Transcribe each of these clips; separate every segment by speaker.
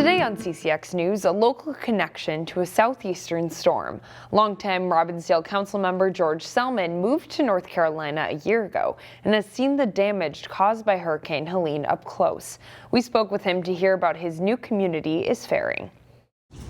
Speaker 1: Today on CCX News, a local connection to a southeastern storm. Longtime Robbinsdale Councilmember George Selman moved to North Carolina a year ago and has seen the damage caused by Hurricane Helene up close. We spoke with him to hear about his new community is faring.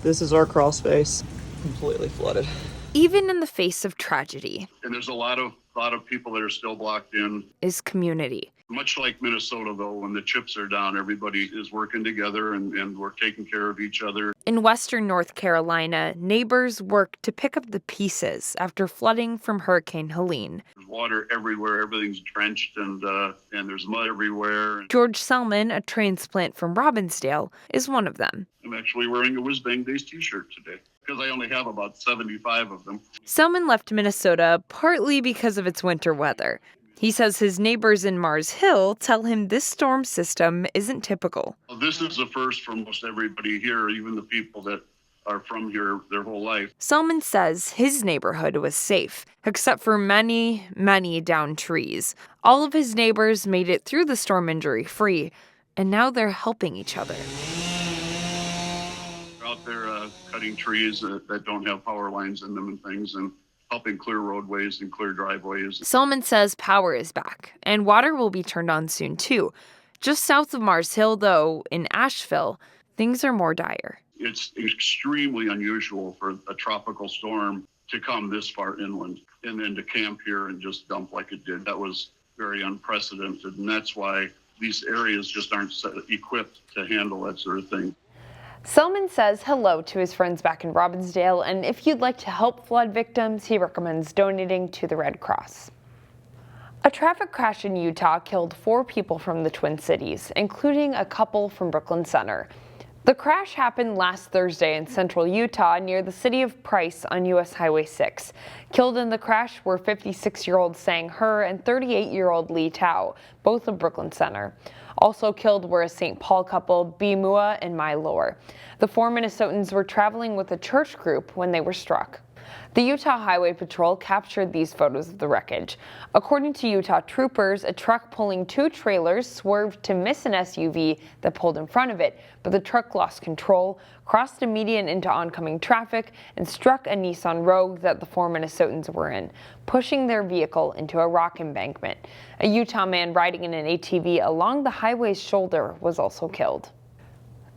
Speaker 2: This is our crawl space, completely flooded.
Speaker 1: Even in the face of tragedy,
Speaker 3: and there's a lot of people that are still blocked in.
Speaker 1: Is community.
Speaker 3: Much like Minnesota, though, when the chips are down, everybody is working together and we're taking care of each other.
Speaker 1: In western North Carolina, neighbors work to pick up the pieces after flooding from Hurricane Helene.
Speaker 3: There's water everywhere, everything's drenched, and there's mud everywhere.
Speaker 1: George Selman, a transplant from Robbinsdale, is one of them.
Speaker 3: I'm actually wearing a Whiz Bang Days t-shirt today, because I only have about 75 of them.
Speaker 1: Selman left Minnesota partly because of its winter weather. He says his neighbors in Mars Hill tell him this storm system isn't typical.
Speaker 3: This is a first for most everybody here, even the people that are from here their whole life.
Speaker 1: Selman says his neighborhood was safe, except for many, many downed trees. All of his neighbors made it through the storm injury-free, and now they're helping each other.
Speaker 3: They're out there cutting trees that don't have power lines in them and things, and helping clear roadways and clear driveways.
Speaker 1: Selman says power is back, and water will be turned on soon, too. Just south of Mars Hill, though, in Asheville, things are more dire.
Speaker 3: It's extremely unusual for a tropical storm to come this far inland and then to camp here and just dump like it did. That was very unprecedented, and that's why these areas just aren't equipped to handle that sort of thing.
Speaker 1: Selman says hello to his friends back in Robbinsdale, and if you'd like to help flood victims, he recommends donating to the Red Cross. A traffic crash in Utah killed 4 people from the Twin Cities, including a couple from Brooklyn Center. The crash happened last Thursday in central Utah near the city of Price on U.S. Highway 6. Killed in the crash were 56-year-old Sang Her and 38-year-old Lee Tao, both of Brooklyn Center. Also killed were a St. Paul couple, B. Mua and Mai Lohr. The 4 Minnesotans were traveling with a church group when they were struck. The Utah Highway Patrol captured these photos of the wreckage. According to Utah troopers, a truck pulling 2 trailers swerved to miss an SUV that pulled in front of it, but the truck lost control, crossed a median into oncoming traffic, and struck a Nissan Rogue that the 4 Minnesotans were in, pushing their vehicle into a rock embankment. A Utah man riding in an ATV along the highway's shoulder was also killed.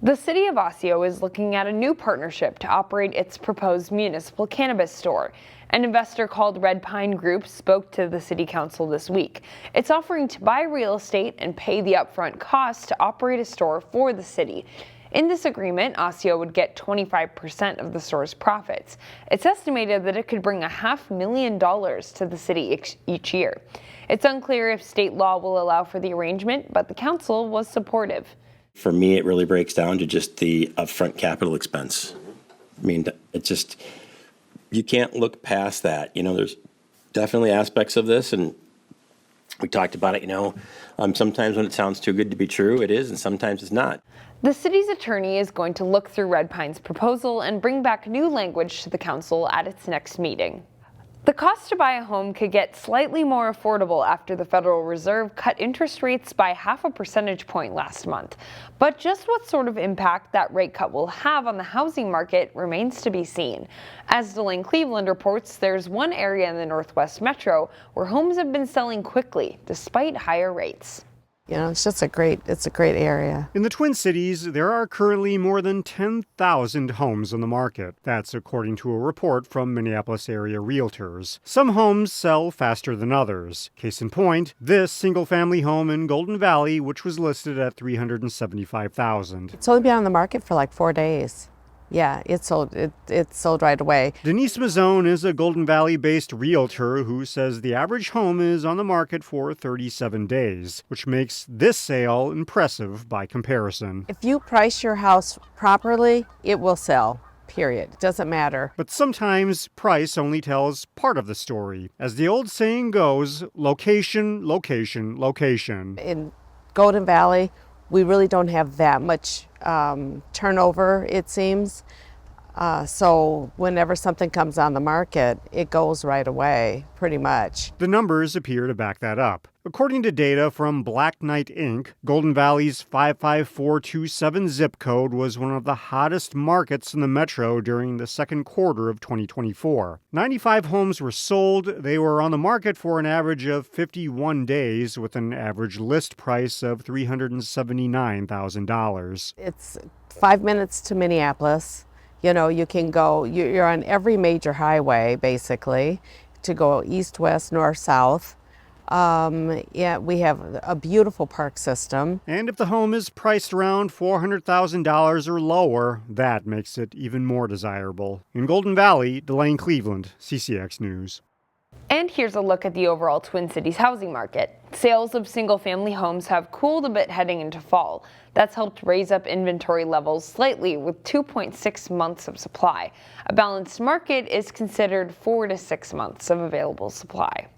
Speaker 1: The city of Osseo is looking at a new partnership to operate its proposed municipal cannabis store. An investor called Red Pine Group spoke to the city council this week. It's offering to buy real estate and pay the upfront cost to operate a store for the city. In this agreement, Osseo would get 25% of the store's profits. It's estimated that it could bring $500,000 to the city each year. It's unclear if state law will allow for the arrangement, but the council was supportive.
Speaker 4: For me, it really breaks down to just the upfront capital expense. I mean, it's just, you can't look past that. You know, there's definitely aspects of this, and we talked about it, sometimes when it sounds too good to be true, it is, and sometimes it's not.
Speaker 1: The city's attorney is going to look through Red Pine's proposal and bring back new language to the council at its next meeting. The cost to buy a home could get slightly more affordable after the Federal Reserve cut interest rates by 0.5 percentage point last month. But just what sort of impact that rate cut will have on the housing market remains to be seen. As Delane Cleveland reports, there's one area in the Northwest Metro where homes have been selling quickly despite higher rates.
Speaker 5: It's a great area.
Speaker 6: In the Twin Cities, there are currently more than 10,000 homes on the market. That's according to a report from Minneapolis area realtors. Some homes sell faster than others. Case in point, this single-family home in Golden Valley, which was listed at $375,000.
Speaker 5: It's only been on the market for like 4 days. Yeah, it sold right away.
Speaker 6: Denise Mazzone is a Golden Valley-based realtor who says the average home is on the market for 37 days, which makes this sale impressive by comparison.
Speaker 5: If you price your house properly, it will sell. Period. It doesn't matter.
Speaker 6: But sometimes price only tells part of the story. As the old saying goes, location, location, location.
Speaker 5: In Golden Valley, we really don't have that much turnover, it seems. So whenever something comes on the market, it goes right away, pretty much.
Speaker 6: The numbers appear to back that up. According to data from Black Knight Inc., Golden Valley's 55427 zip code was one of the hottest markets in the metro during the second quarter of 2024. 95 homes were sold. They were on the market for an average of 51 days with an average list price of $379,000.
Speaker 5: It's 5 minutes to Minneapolis. You know, you can go, you're on every major highway, basically, to go east, west, north, south. Yeah, we have a beautiful park system.
Speaker 6: And if the home is priced around $400,000 or lower, that makes it even more desirable. In Golden Valley, Delane Cleveland, CCX News.
Speaker 1: And here's a look at the overall Twin Cities housing market. Sales of single-family homes have cooled a bit heading into fall. That's helped raise up inventory levels slightly with 2.6 months of supply. A balanced market is considered 4 to 6 months of available supply.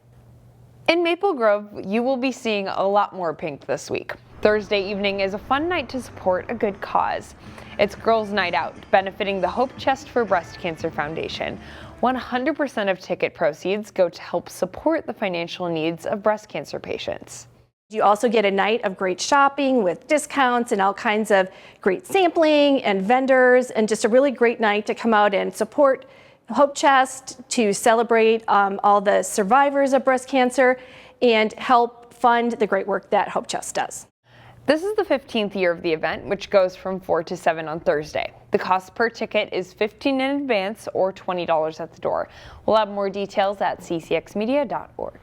Speaker 1: In Maple Grove, you will be seeing a lot more pink this week. Thursday evening is a fun night to support a good cause. It's Girls' Night Out, benefiting the Hope Chest for Breast Cancer Foundation. 100% of ticket proceeds go to help support the financial needs of breast cancer patients.
Speaker 7: You also get a night of great shopping with discounts and all kinds of great sampling and vendors, and just a really great night to come out and support Hope Chest, to celebrate all the survivors of breast cancer and help fund the great work that Hope Chest does.
Speaker 1: This is the 15th year of the event, which goes from 4 to 7 on Thursday. The cost per ticket is $15 in advance or $20 at the door. We'll have more details at ccxmedia.org.